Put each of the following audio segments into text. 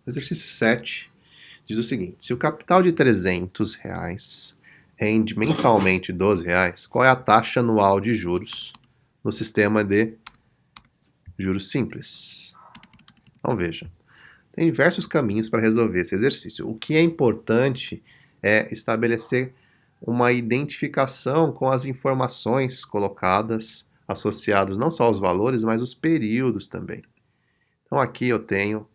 Exercício 7 diz o seguinte: se o capital de R$ 300 rende mensalmente R$ 12, qual é a taxa anual de juros no sistema de juros simples? Então veja, tem diversos caminhos para resolver esse exercício. O que é importante é estabelecer uma identificação com as informações colocadas, associados não só aos valores, mas os períodos também. Então aqui eu tenho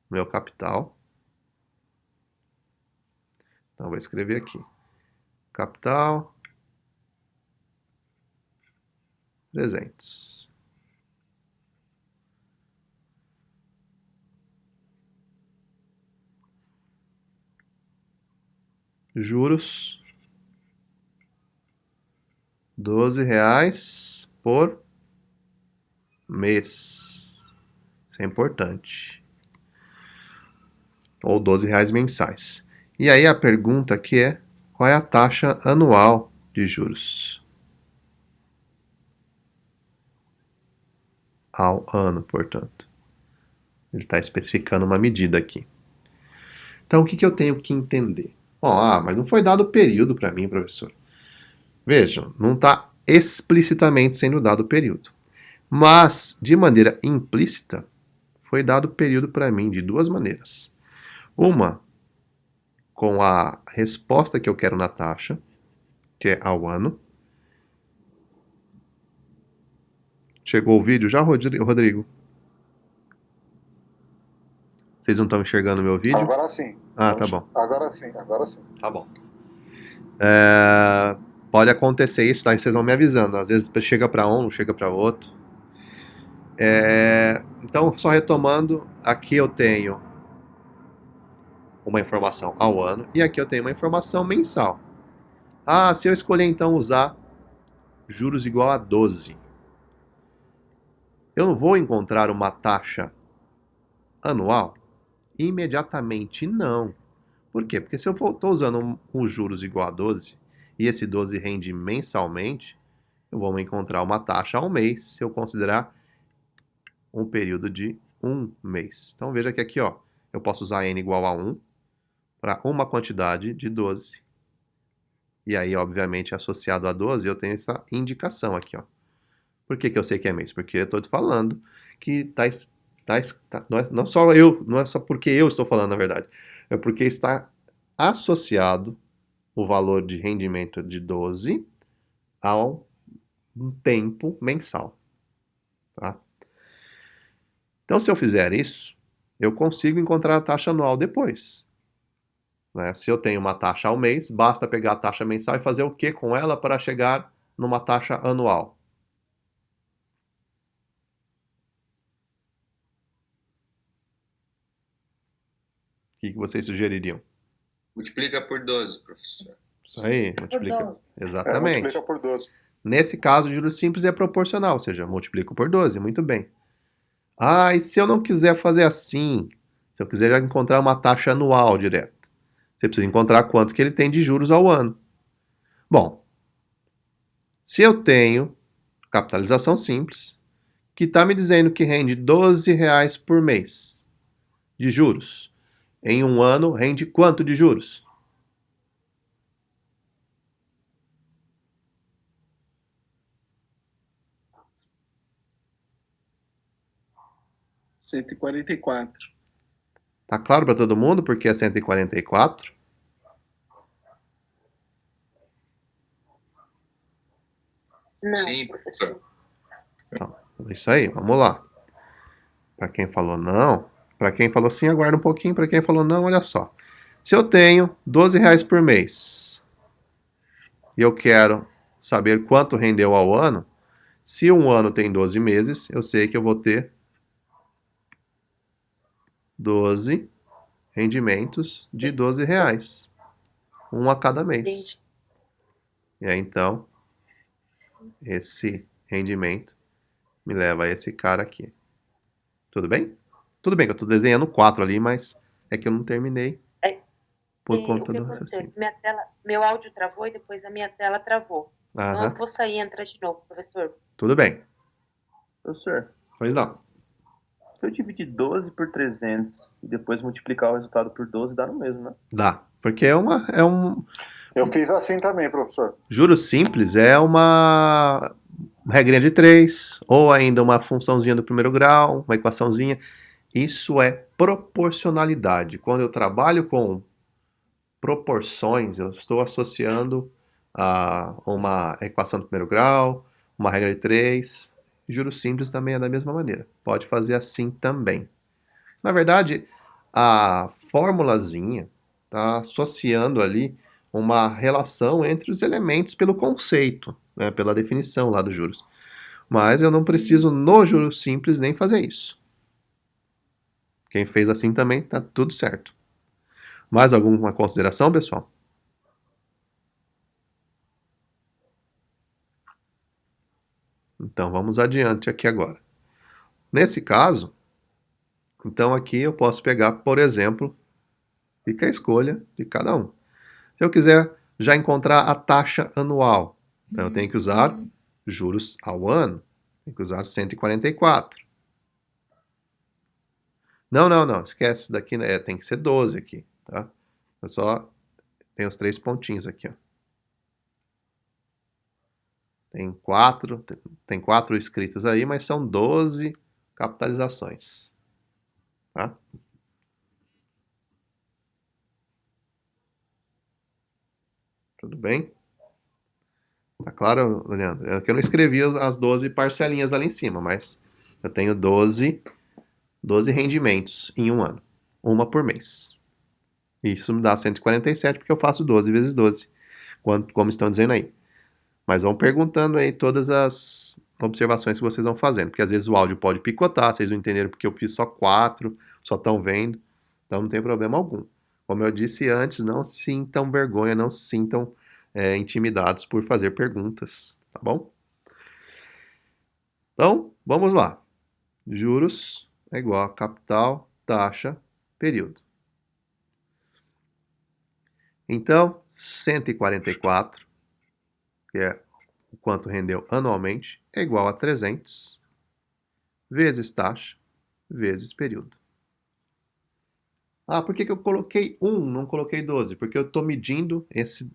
meu capital. Então vou escrever aqui. Capital 300. Juros R$ 12 por mês. Isso é importante. Ou R$ 12 mensais. E aí a pergunta aqui é: qual é a taxa anual de juros? Ao ano, portanto. Ele está especificando uma medida aqui. Então, o que eu tenho que entender? Mas não foi dado o período para mim, professor. Vejam, não está explicitamente sendo dado o período. Mas, de maneira implícita, foi dado o período para mim de duas maneiras. Uma, com a resposta que eu quero na taxa, que é ao ano. Chegou o vídeo já, Rodrigo? Vocês não estão enxergando o meu vídeo? Agora sim. Ah, tá bom. Agora sim, agora sim. Tá bom. Pode acontecer isso, tá? Vocês vão me avisando. Às vezes chega para um, não chega para outro. Então, só retomando, aqui eu tenho uma informação ao ano e aqui eu tenho uma informação mensal. Se eu escolher então usar juros igual a 12, eu não vou encontrar uma taxa anual? Imediatamente não. Por quê? Porque se eu estou usando os juros igual a 12 e esse 12 rende mensalmente, eu vou encontrar uma taxa ao mês se eu considerar um período de um mês. Então veja que aqui, eu posso usar n igual a 1 para uma quantidade de 12. E aí, obviamente, associado a 12, eu tenho essa indicação aqui. Por que eu sei que é mês? Porque eu estou te falando que não é só eu, não é só porque eu estou falando, na verdade. É porque está associado o valor de rendimento de 12 a um tempo mensal. Tá? Então, se eu fizer isso, eu consigo encontrar a taxa anual depois. Né? Se eu tenho uma taxa ao mês, basta pegar a taxa mensal e fazer o que com ela para chegar numa taxa anual? O que vocês sugeririam? Multiplica por 12, professor. Isso aí, multiplica. Por 12. Exatamente. Multiplica por 12. Nesse caso, juros simples é proporcional, ou seja, multiplico por 12, muito bem. E se eu não quiser fazer assim? Se eu quiser já encontrar uma taxa anual direto? Você precisa encontrar quanto que ele tem de juros ao ano. Bom, se eu tenho capitalização simples, que está me dizendo que rende R$ 12 por mês de juros, em um ano rende quanto de juros? R$ 144. Tá claro para todo mundo porque é 144? Não, Sim, professor. Então, isso aí, vamos lá. Para quem falou não, para quem falou sim, aguarda um pouquinho. Para quem falou não, olha só. Se eu tenho R$ 12 por mês e eu quero saber quanto rendeu ao ano, se um ano tem 12 meses, eu sei que eu vou ter 12 rendimentos de R$ 12, um a cada mês. Entendi. E aí então, esse rendimento me leva a esse cara aqui. Tudo bem? Tudo bem que eu estou desenhando 4 ali, mas é que eu não terminei por O conta que do aconteceu? raciocínio. Meu áudio travou e depois a minha tela travou. Então eu vou sair e entrar de novo, professor. Tudo bem. Professor, Pois não. Se eu dividir 12 por 300 e depois multiplicar o resultado por 12, dá no mesmo, né? Dá. Porque é um Eu fiz assim também, professor. juros simples, é uma regrinha de 3, ou ainda uma funçãozinha do primeiro grau, uma equaçãozinha. Isso é proporcionalidade. Quando eu trabalho com proporções, eu estou associando a uma equação do primeiro grau, uma regra de 3. Juros simples também é da mesma maneira. Pode fazer assim também. Na verdade, a formulazinha está associando ali uma relação entre os elementos pelo conceito, né, pela definição lá dos juros. Mas eu não preciso no juros simples nem fazer isso. Quem fez assim também está tudo certo. Mais alguma consideração, pessoal? Então vamos adiante aqui agora. Nesse caso, então aqui eu posso pegar, por exemplo, fica a escolha de cada um. Se eu quiser já encontrar a taxa anual, então eu tenho que usar juros ao ano, tenho que usar 144. Não, esquece isso daqui, tem que ser 12 aqui, tá? Eu só tenho os 3 pontinhos aqui, ó. Tem 4 escritos aí, mas são 12 capitalizações, tá? Tudo bem? Tá claro, Leandro? É que eu não escrevi as 12 parcelinhas ali em cima, mas eu tenho 12 rendimentos em um ano. Uma por mês. Isso me dá 147 porque eu faço 12 vezes 12, como estão dizendo aí. Mas vão perguntando aí todas as observações que vocês vão fazendo, porque às vezes o áudio pode picotar, vocês não entenderam porque eu fiz só 4, só estão vendo, então não tem problema algum. Como eu disse antes, não sintam vergonha, não se sintam intimidados por fazer perguntas, tá bom? Então, vamos lá. Juros é igual a capital, taxa, período. Então, 144, que é o quanto rendeu anualmente, é igual a 300 vezes taxa vezes período. Ah, por que eu coloquei 1, não coloquei 12? Porque eu estou medindo esse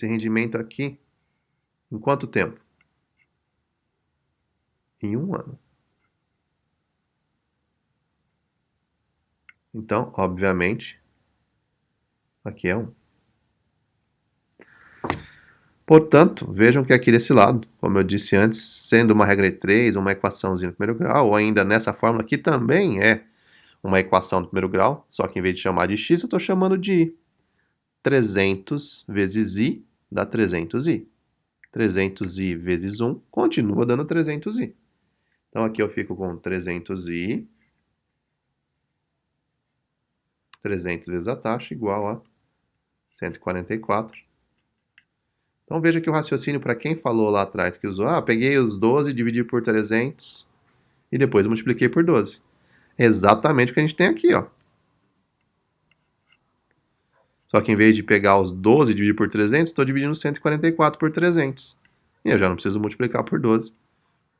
rendimento aqui em quanto tempo? Em um ano. Então, obviamente, aqui é 1. Portanto, vejam que aqui desse lado, como eu disse antes, sendo uma regra de 3, uma equaçãozinha no primeiro grau, ou ainda nessa fórmula aqui também é uma equação do primeiro grau, só que em vez de chamar de x, eu estou chamando de y. 300 vezes i dá 300i. 300i vezes 1 continua dando 300i. Então aqui eu fico com 300i, 300 vezes a taxa, igual a 144. Então veja que o raciocínio para quem falou lá atrás que usou, peguei os 12, dividi por 300 e depois multipliquei por 12. É exatamente o que a gente tem aqui, ó. Só que em vez de pegar os 12 e dividir por 300, estou dividindo 144 por 300. E eu já não preciso multiplicar por 12,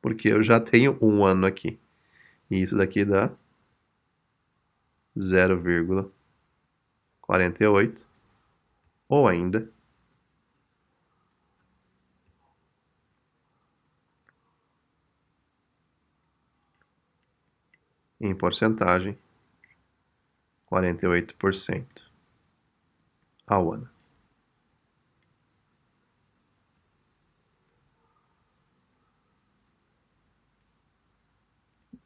porque eu já tenho um ano aqui. E isso daqui dá 0,48, ou ainda em porcentagem, 48% ao ano.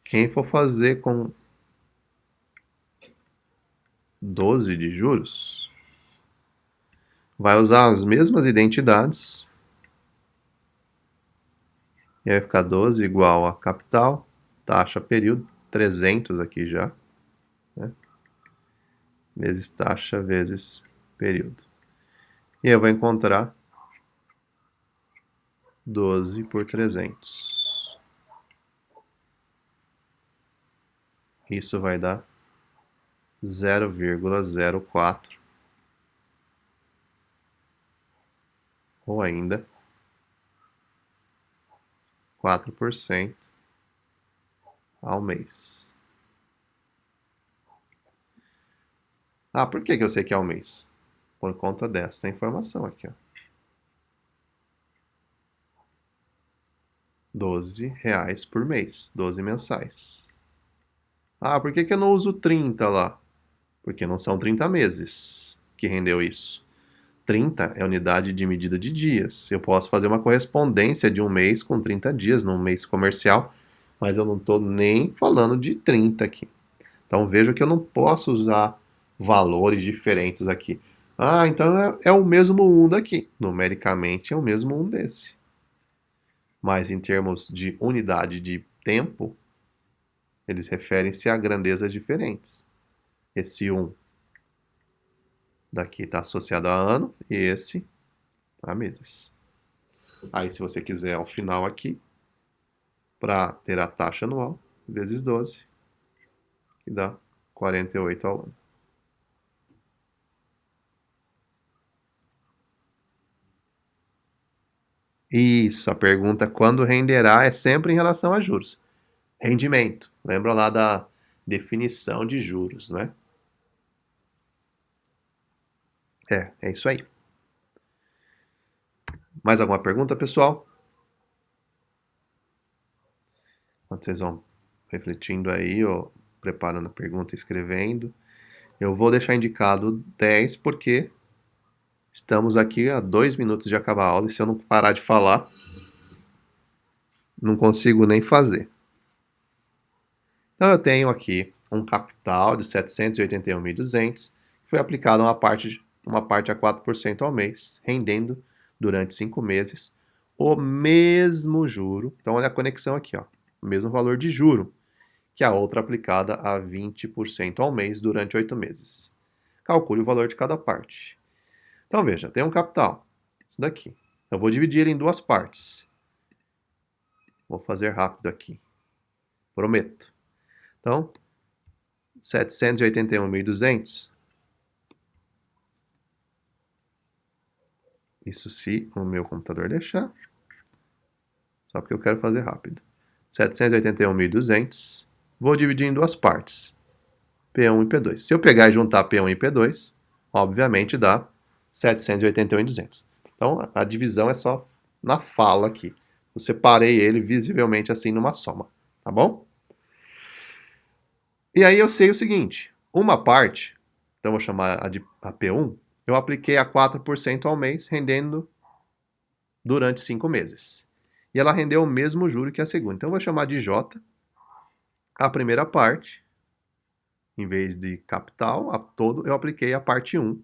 Quem for fazer com 12 de juros, vai usar as mesmas identidades, e vai ficar 12 igual a capital, taxa, período, 300 aqui já, né? Vezes taxa, vezes período. E eu vou encontrar 12 por 300. Isso vai dar 0,04, ou ainda 4% ao mês. Ah, por que que eu sei que é ao mês? Por conta dessa informação aqui, ó. R$ 12 por mês, 12 mensais. Ah, por que que eu não uso 30 lá? Porque não são 30 meses que rendeu isso. 30 é unidade de medida de dias. Eu posso fazer uma correspondência de um mês com 30 dias num mês comercial, mas eu não estou nem falando de 30 aqui. Então veja que eu não posso usar valores diferentes aqui. Ah, então é o mesmo 1 daqui. Numericamente é o mesmo 1 desse. Mas em termos de unidade de tempo, eles referem-se a grandezas diferentes. Esse 1 daqui está associado a ano e esse a meses. Aí, se você quiser ao final aqui, para ter a taxa anual, vezes 12, que dá 48 ao ano. Isso, a pergunta quando renderá é sempre em relação a juros. Rendimento, lembra lá da definição de juros, né? É isso aí. Mais alguma pergunta, pessoal? Enquanto vocês vão refletindo aí, ou preparando a pergunta e escrevendo, eu vou deixar indicado 10 porque estamos aqui a 2 minutos de acabar a aula e se eu não parar de falar, não consigo nem fazer. Então eu tenho aqui um capital de 781.200 que foi aplicado uma parte a 4% ao mês, rendendo durante 5 meses o mesmo juro. Então olha a conexão aqui, ó, o mesmo valor de juro que a outra aplicada a 20% ao mês durante 8 meses. Calcule o valor de cada parte. Então veja, tem um capital, isso daqui. Eu vou dividir ele em duas partes. Vou fazer rápido aqui, prometo. Então, 781.200. Isso se o meu computador deixar. Só porque eu quero fazer rápido. 781.200. Vou dividir em duas partes. P1 e P2. Se eu pegar e juntar P1 e P2, obviamente dá 781.200. Então, a divisão é só na fala aqui. Eu separei ele visivelmente assim numa soma. Tá bom? E aí eu sei o seguinte. Uma parte, então vou chamar a P1, eu apliquei a 4% ao mês, rendendo durante 5 meses. E ela rendeu o mesmo juro que a segunda. Então, eu vou chamar de J a primeira parte. Em vez de capital, a todo, eu apliquei a parte 1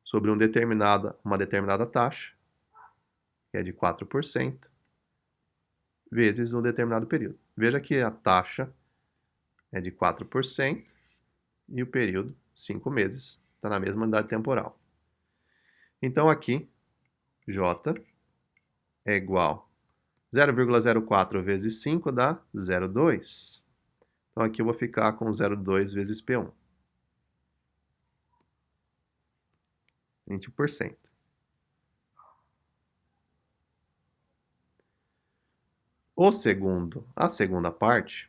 sobre uma determinada taxa, que é de 4%, vezes um determinado período. Veja que a taxa é de 4% e o período, 5 meses, está na mesma unidade temporal. Então, aqui, J é igual a 0,04 vezes 5 dá 0,2. Então, aqui eu vou ficar com 0,2 vezes P1. 20%. A segunda parte,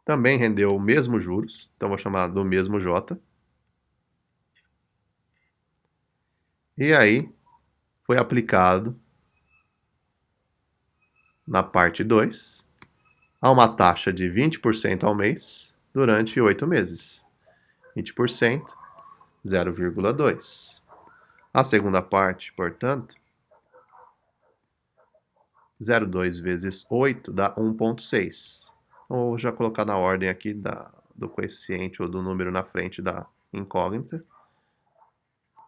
também rendeu o mesmo juros, então vou chamar do mesmo J. E aí, foi aplicado na parte 2 a uma taxa de 20% ao mês durante 8 meses. 20%, 0,2. A segunda parte, portanto, 0,2 vezes 8 dá 1,6. Vou já colocar na ordem aqui do coeficiente ou do número na frente da incógnita.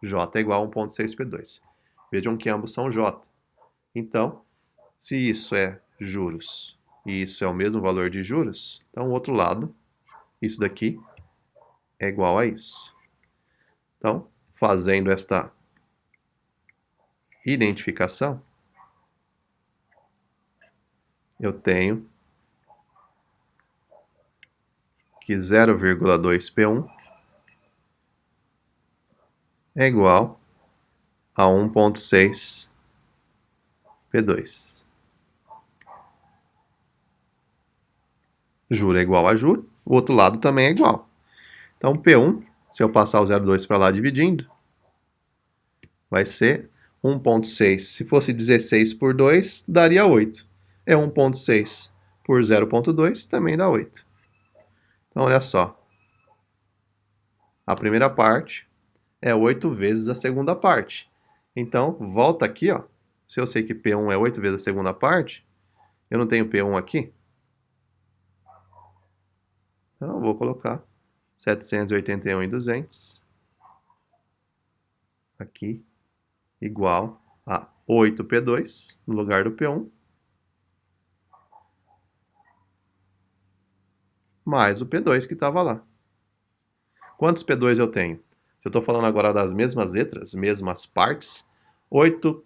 J é igual a 1,6P2. Vejam que ambos são J. Então, se isso é juros e isso é o mesmo valor de juros, então o outro lado, isso daqui, é igual a isso. Então, fazendo esta identificação, eu tenho que 0,2P1 é igual a 1,6P2. Juro é igual a juro, o outro lado também é igual. Então, P1, se eu passar o 0,2 para lá dividindo, vai ser 1,6. Se fosse 16 por 2, daria 8. É 1,6 por 0,2, também dá 8. Então, olha só. A primeira parte é 8 vezes a segunda parte. Então, volta aqui, ó. Se eu sei que P1 é 8 vezes a segunda parte, eu não tenho P1 aqui. Então, eu vou colocar 781.200 aqui, igual a 8P2 no lugar do P1, mais o P2 que estava lá. Quantos P2 eu tenho? Se eu estou falando agora das mesmas letras, mesmas partes, 8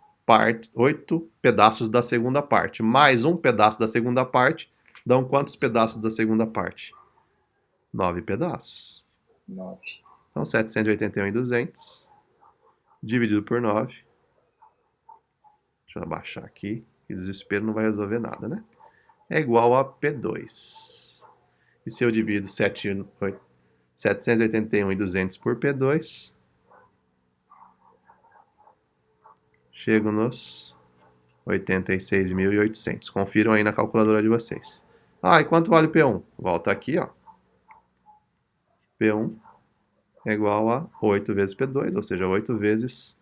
pedaços da segunda parte, mais um pedaço da segunda parte, dão quantos pedaços da segunda parte? 9 pedaços. 9. Então, 781.200 dividido por 9. Deixa eu abaixar aqui, que desespero não vai resolver nada, né? É igual a P2. E se eu divido 781.200 por P2, chego nos 86.800. Confiram aí na calculadora de vocês. Ah, e quanto vale P1? Volta aqui, ó. P1 é igual a 8 vezes P2, ou seja, 8 vezes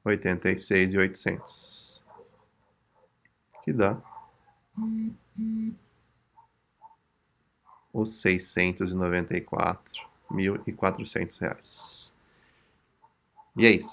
86.800. Que dá os R$ 694.400. E é isso.